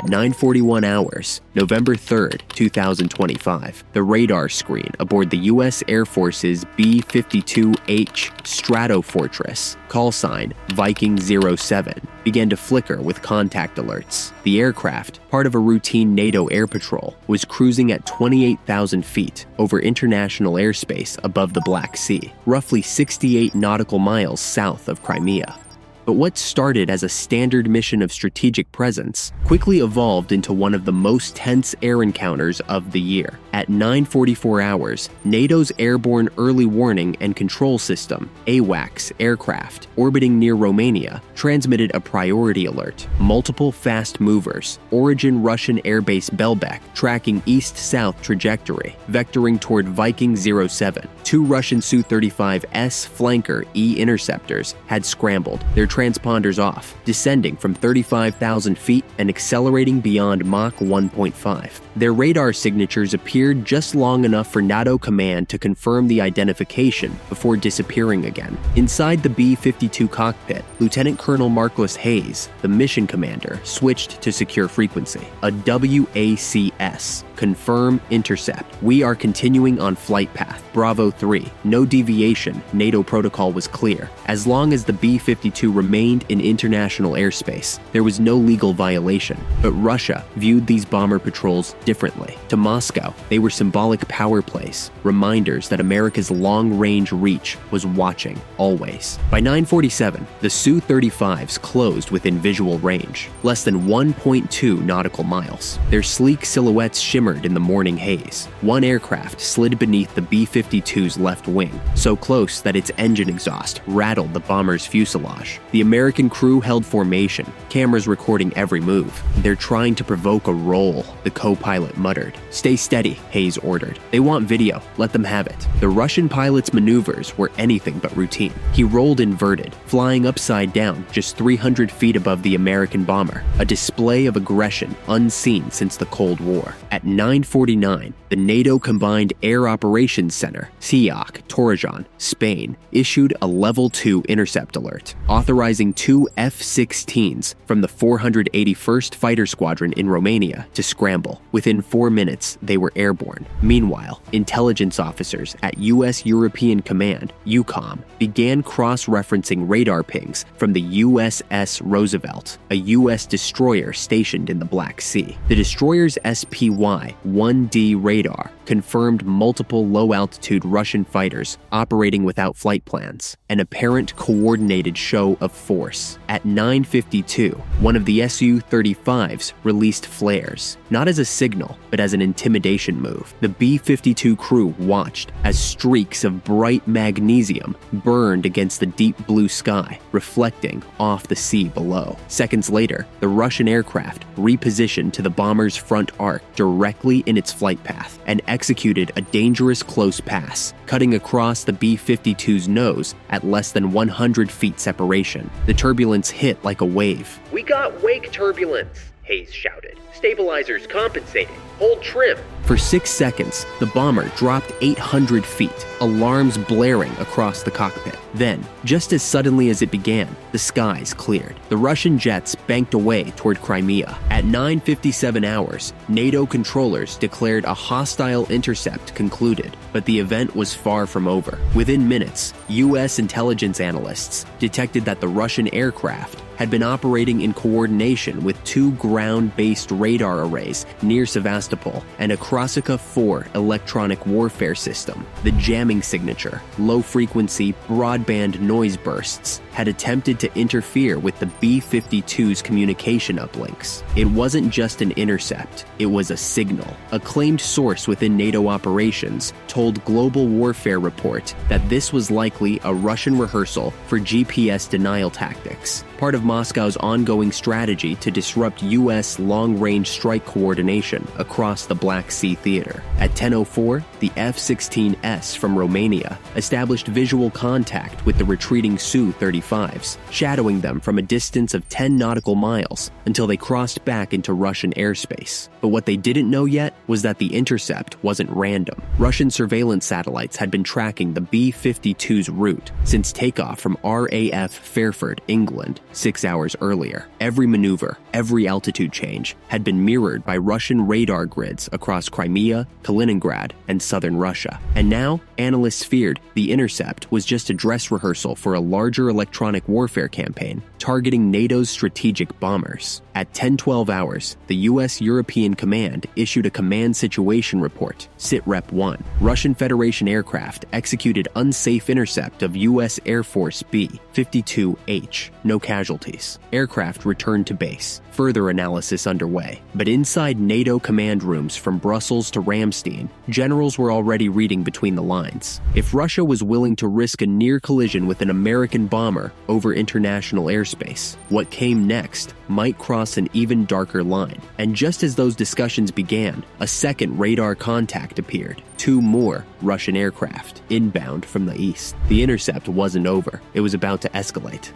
At 9:41 hours, November 3rd, 2025, the radar screen aboard the U.S. Air Force's B-52H Stratofortress, call sign Viking 07, began to flicker with contact alerts. The aircraft, part of a routine NATO air patrol, was cruising at 28,000 feet over international airspace above the Black Sea, roughly 68 nautical miles south of Crimea. But what started as a standard mission of strategic presence quickly evolved into one of the most tense air encounters of the year. At 9:44 hours, NATO's Airborne Early Warning and Control System, AWACS aircraft, orbiting near Romania, transmitted a priority alert. Multiple fast movers, origin Russian airbase Belbek, tracking east-south trajectory, vectoring toward Viking 07. Two Russian Su-35S Flanker E interceptors had scrambled, their transponders off, descending from 35,000 feet and accelerating beyond Mach 1.5. Their radar signatures appeared just long enough for NATO command to confirm the identification before disappearing again. Inside the B-52 cockpit, Lieutenant Colonel Marcos Hayes, the mission commander, switched to secure frequency. A WACS, confirm intercept. We are continuing on flight path. Bravo 3, no deviation. NATO protocol was clear. As long as the B-52 remained in international airspace, there was no legal violation. But Russia viewed these bomber patrols differently. To Moscow, they were symbolic power plays, reminders that America's long-range reach was watching, always. By 9:47, the Su-35s closed within visual range, less than 1.2 nautical miles. Their sleek silhouettes shimmered in the morning haze. One aircraft slid beneath the B-52's left wing, so close that its engine exhaust rattled the bomber's fuselage. The American crew held formation, cameras recording every move. "They're trying to provoke a roll," the co-pilot muttered. "Stay steady," Hayes ordered. "They want video. Let them have it." The Russian pilot's maneuvers were anything but routine. He rolled inverted, flying upside down just 300 feet above the American bomber, a display of aggression unseen since the Cold War. At 9:49, the NATO Combined Air Operations Center, SEOC, Torrejon, Spain, issued a Level 2 intercept alert, authorizing two F-16s from the 481st Fighter Squadron in Romania to scramble. Within 4 minutes, they were airborne. Meanwhile, intelligence officers at U.S. European Command, EUCOM, began cross-referencing radar pings from the USS Roosevelt, a U.S. destroyer stationed in the Black Sea. The destroyer's SPY-1D radar confirmed multiple low-altitude Russian fighters operating without flight plans, an apparent coordinated show of force. At 9:52, one of the Su-35s released flares, not as a signal, but as an intimidation move. The B-52 crew watched as streaks of bright magnesium burned against the deep blue sky, reflecting off the sea below. Seconds later, the Russian aircraft repositioned to the bomber's front arc directly in its flight path and executed a dangerous close pass, cutting across the B-52's nose at less than 100 feet separation. The turbulence hit like a wave. "We got wake turbulence," Hayes shouted. "Stabilizers compensating. Hold trim." For 6 seconds, the bomber dropped 800 feet, alarms blaring across the cockpit. Then, just as suddenly as it began, the skies cleared. The Russian jets banked away toward Crimea. At 9:57 hours, NATO controllers declared a hostile intercept concluded, but the event was far from over. Within minutes, U.S. intelligence analysts detected that the Russian aircraft had been operating in coordination with two ground-based radar arrays near Sevastopol and a Krasika 4 electronic warfare system. The jamming signature, low-frequency broadband noise bursts, had attempted to interfere with the B-52's communication uplinks. It wasn't just an intercept, it was a signal. A claimed source within NATO operations told Global Warfare Report that this was likely a Russian rehearsal for GPS denial tactics, part of Moscow's ongoing strategy to disrupt U.S. long-range strike coordination across across the Black Sea theater. At 10:04, the F-16S from Romania established visual contact with the retreating Su-35s, shadowing them from a distance of 10 nautical miles until they crossed back into Russian airspace. But what they didn't know yet was that the intercept wasn't random. Russian surveillance satellites had been tracking the B-52's route since takeoff from RAF Fairford, England, 6 hours earlier. Every maneuver, every altitude change had been mirrored by Russian radar grids across Crimea, Kaliningrad, and southern Russia. And now, analysts feared the intercept was just a dress rehearsal for a larger electronic warfare campaign targeting NATO's strategic bombers. At 10:12 hours, the U.S. European Command issued a command situation report, SITREP 1. Russian Federation aircraft executed unsafe intercept of U.S. Air Force B-52H. No casualties. Aircraft returned to base. Further analysis underway. But inside NATO command rooms from Brussels to Ramstein, generals were already reading between the lines. If Russia was willing to risk a near collision with an American bomber over international airspace, what came next might cross an even darker line. And just as those discussions began, a second radar contact appeared. 2 more Russian aircraft, inbound from the east. The intercept wasn't over. It was about to escalate.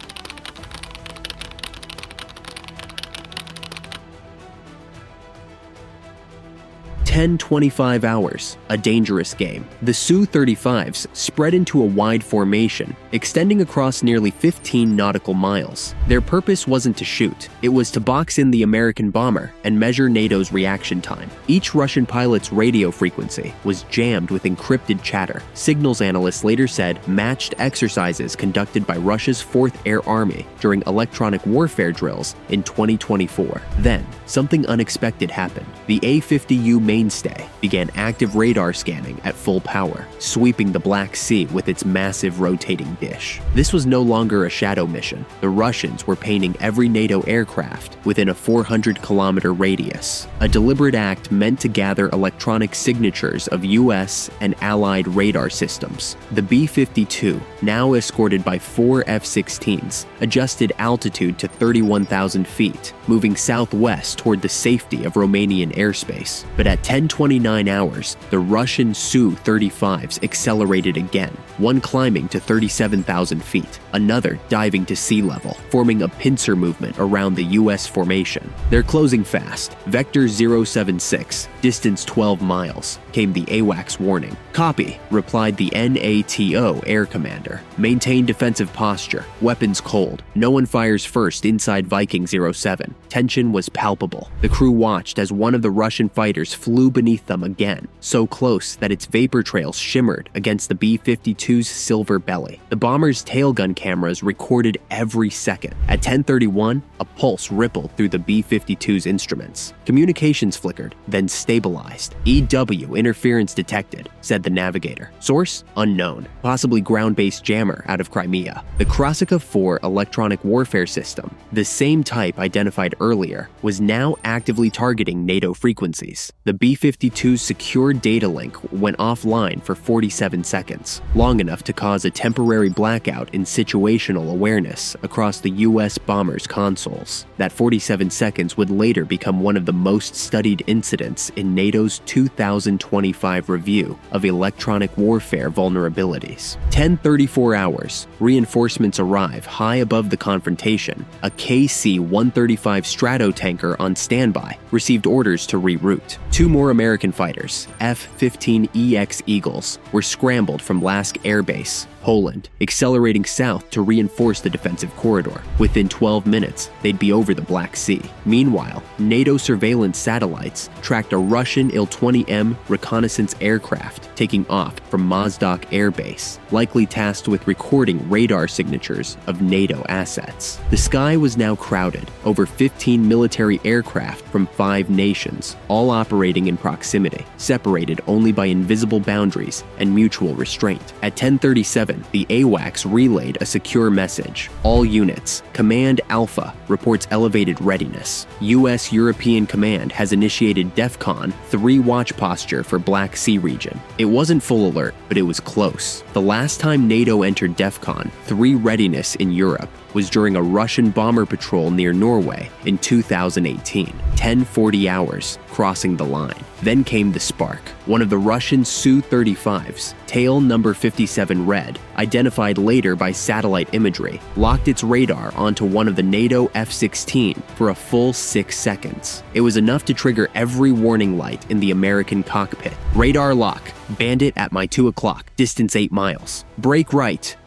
10-25 hours, a dangerous game. The Su-35s spread into a wide formation, extending across nearly 15 nautical miles. Their purpose wasn't to shoot, it was to box in the American bomber and measure NATO's reaction time. Each Russian pilot's radio frequency was jammed with encrypted chatter. Signals analysts later said matched exercises conducted by Russia's 4th Air Army during electronic warfare drills in 2024. Then, something unexpected happened. The A-50U mainstay began active radar scanning at full power, sweeping the Black Sea with its massive rotating dish. This was no longer a shadow mission. The Russians were painting every NATO aircraft within a 400-kilometer radius, a deliberate act meant to gather electronic signatures of U.S. and Allied radar systems. The B-52, now escorted by 4 F-16s, adjusted altitude to 31,000 feet, moving southwest toward the safety of Romanian airspace. But at 10:29 hours, the Russian Su-35s accelerated again, one climbing to 37,000 feet, another diving to sea level, forming a pincer movement around the U.S. formation. They're closing fast. Vector 076, distance 12 miles, came the AWACS warning. Copy, replied the NATO air commander. Maintain defensive posture, weapons cold. No one fires first inside Viking 07. Tension was palpable. The crew watched as one of the Russian fighters flew beneath them again, so close that its vapor trails shimmered against the B-52's silver belly. The bomber's tailgun cameras recorded every second. At 10:31, a pulse rippled through the B-52's instruments. Communications flickered, then stabilized. EW interference detected, said the navigator. Source? Unknown. Possibly ground-based jammer out of Crimea. The Krasika 4 electronic warfare system, the same type identified earlier, was now actively targeting NATO frequencies. The B-52's secure data link went offline for 47 seconds, long enough to cause a temporary blackout in situational awareness across the U.S. bombers' consoles. That 47 seconds would later become one of the most studied incidents in NATO's 2025 review of electronic warfare vulnerabilities. 10:34 hours, reinforcements arrive high above the confrontation. A KC-135 Stratotanker on standby received orders to reroute. 2 more American fighters, F-15EX Eagles, were scrambled from Lask Air Base, Poland, accelerating south to reinforce the defensive corridor. Within 12 minutes, they'd be over the Black Sea. Meanwhile, NATO surveillance satellites tracked a Russian Il-20M reconnaissance aircraft taking off from Mozdok Air Base, likely tasked with recording radar signatures of NATO assets. The sky was now crowded, over 15 military aircraft from 5 nations, all operating in proximity, separated only by invisible boundaries and mutual restraint. At 10:37, the AWACS relayed a secure message. All units, Command Alpha reports elevated readiness. U.S. European Command has initiated Defcon 3 watch posture for Black Sea region. It wasn't full alert, but it was close. The last time NATO entered Defcon 3 readiness in Europe was during a Russian bomber patrol near Norway in 2018. 10:40 hours, crossing the line. Then came the spark. One of the Russian Su-35s, tail number 57 red, identified later by satellite imagery, locked its radar onto one of the NATO F-16 for a full 6 seconds. It was enough to trigger every warning light in the American cockpit. Radar lock. Bandit at my 2 o'clock, distance 8 miles. Brake right,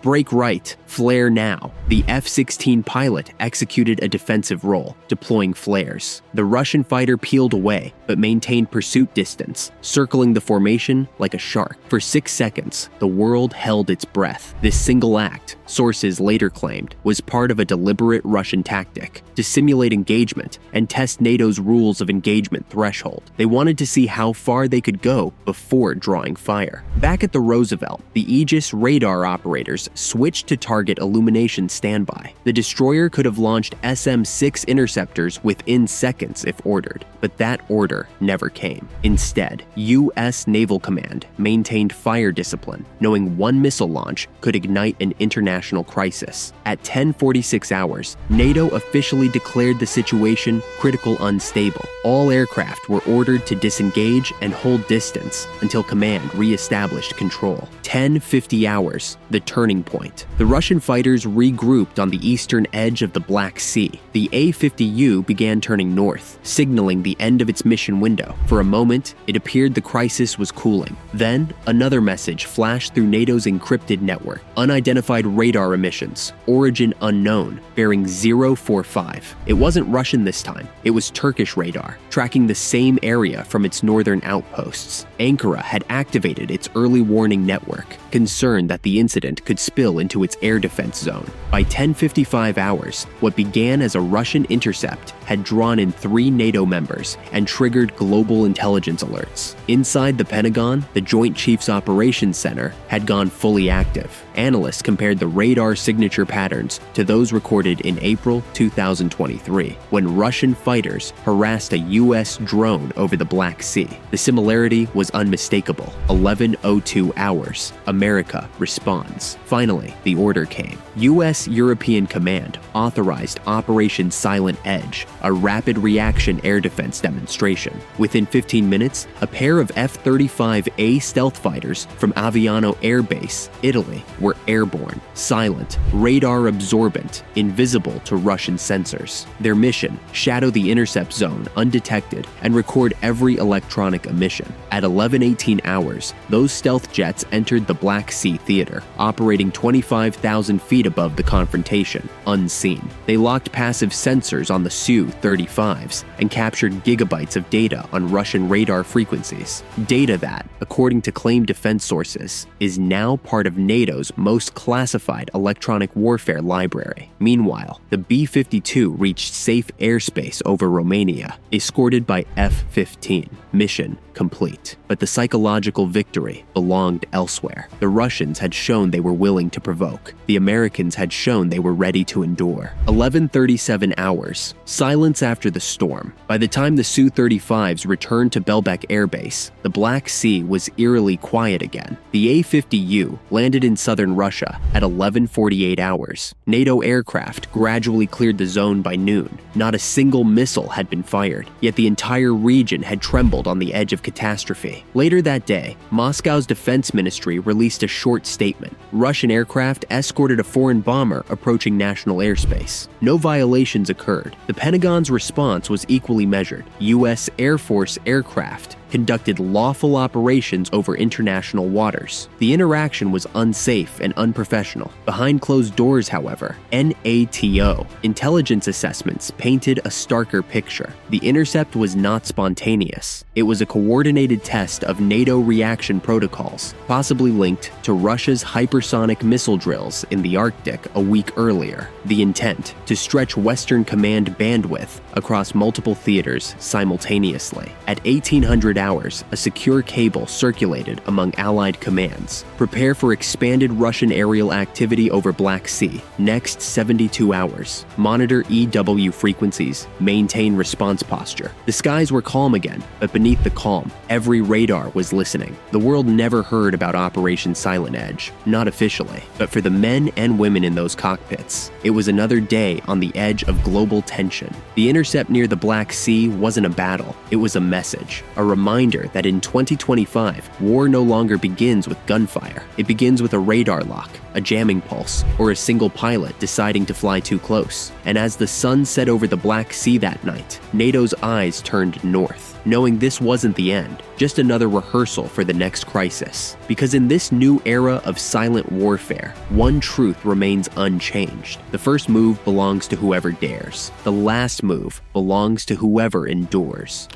flare now. The F-16 pilot executed a defensive role, deploying flares. The Russian fighter peeled away, but maintained pursuit distance, circling the formation like a shark. For 6 seconds, the world held its breath. This single act, sources later claimed, was part of a deliberate Russian tactic to simulate engagement and test NATO's rules of engagement threshold. They wanted to see how far they could go before drawing fire. Back at the Roosevelt, the Aegis radar operators switched to target illumination standby. The destroyer could have launched SM-6 interceptors within seconds if ordered, but that order never came. Instead, U.S. Naval Command maintained fire discipline, knowing one missile launch could ignite an international crisis. At 10:46 hours, NATO officially declared the situation critical unstable. All aircraft were ordered to disengage and hold distance until command re-established control. 10:50 hours, the turning point. The Russian fighters regrouped on the eastern edge of the Black Sea. The A-50U began turning north, signaling the end of its mission window. For a moment, it appeared the crisis was cooling. Then, another message flashed through NATO's encrypted network. Unidentified radar emissions, origin unknown, bearing 045. It wasn't Russian this time. It was Turkish radar, tracking the same area from its northern outposts. Ankara had activated its early warning network, concerned that the incident could spill into its air defense zone. By 10:55 hours, what began as a Russian intercept had drawn in 3 NATO members and triggered global intelligence alerts. Inside the Pentagon, the Joint Chiefs Operations Center had gone fully active. Analysts compared the radar signature patterns to those recorded in April 2023, when Russian fighters harassed a U.S. drone over the Black Sea. The similarity was unmistakable. 11:02 hours. America responds. Finally, the order came. U.S. European Command authorized Operation Silent Edge, a rapid reaction air defense demonstration. Within 15 minutes, a pair of F-35A stealth fighters from Aviano Air Base, Italy, were airborne, silent, radar absorbent, invisible to Russian sensors. Their mission: shadow the intercept zone undetected and record every electronic emission. At 11:18 hours, those stealth jets entered the Black Sea theater, operating 25,000 feet above the confrontation, unseen. They locked passive sensors on the Su-35s and captured gigabytes of data on Russian radar frequencies. Data that, according to claimed defense sources, is now part of NATO's most classified electronic warfare library. Meanwhile, the B-52 reached safe airspace over Romania, escorted by F-15. Mission complete. But the psychological victory belonged elsewhere. The Russians had shown they were willing to provoke. The Americans had shown they were ready to endure. 11:37 hours. Silence after the storm. By the time the Su-35s returned to Belbek Air Base, the Black Sea was eerily quiet again. The A-50U landed in southern Russia at 11:48 hours. NATO aircraft gradually cleared the zone by noon. Not a single missile had been fired, yet the entire region had trembled on the edge of catastrophe. Later that day, Moscow's defense ministry released a short statement. Russian aircraft escorted a foreign bomber approaching national airspace. No violations occurred. The Pentagon's response was equally measured. U.S. Air Force aircraft conducted lawful operations over international waters. The interaction was unsafe and unprofessional. Behind closed doors, however, NATO intelligence assessments painted a starker picture. The intercept was not spontaneous. It was a coordinated test of NATO reaction protocols, possibly linked to Russia's hypersonic missile drills in the Arctic a week earlier. The intent: to stretch Western command bandwidth across multiple theaters simultaneously. At 1800 hours, a secure cable circulated among Allied commands. Prepare for expanded Russian aerial activity over Black Sea. Next 72 hours. Monitor EW frequencies. Maintain response posture. The skies were calm again, but beneath the calm, every radar was listening. The world never heard about Operation Silent Edge, not officially, but for the men and women in those cockpits, it was another day on the edge of global tension. The intercept near the Black Sea wasn't a battle, it was a message, a reminder reminder that in 2025, war no longer begins with gunfire. It begins with a radar lock, a jamming pulse, or a single pilot deciding to fly too close. And as the sun set over the Black Sea that night, NATO's eyes turned north, knowing this wasn't the end, just another rehearsal for the next crisis. Because in this new era of silent warfare, one truth remains unchanged. The first move belongs to whoever dares. The last move belongs to whoever endures.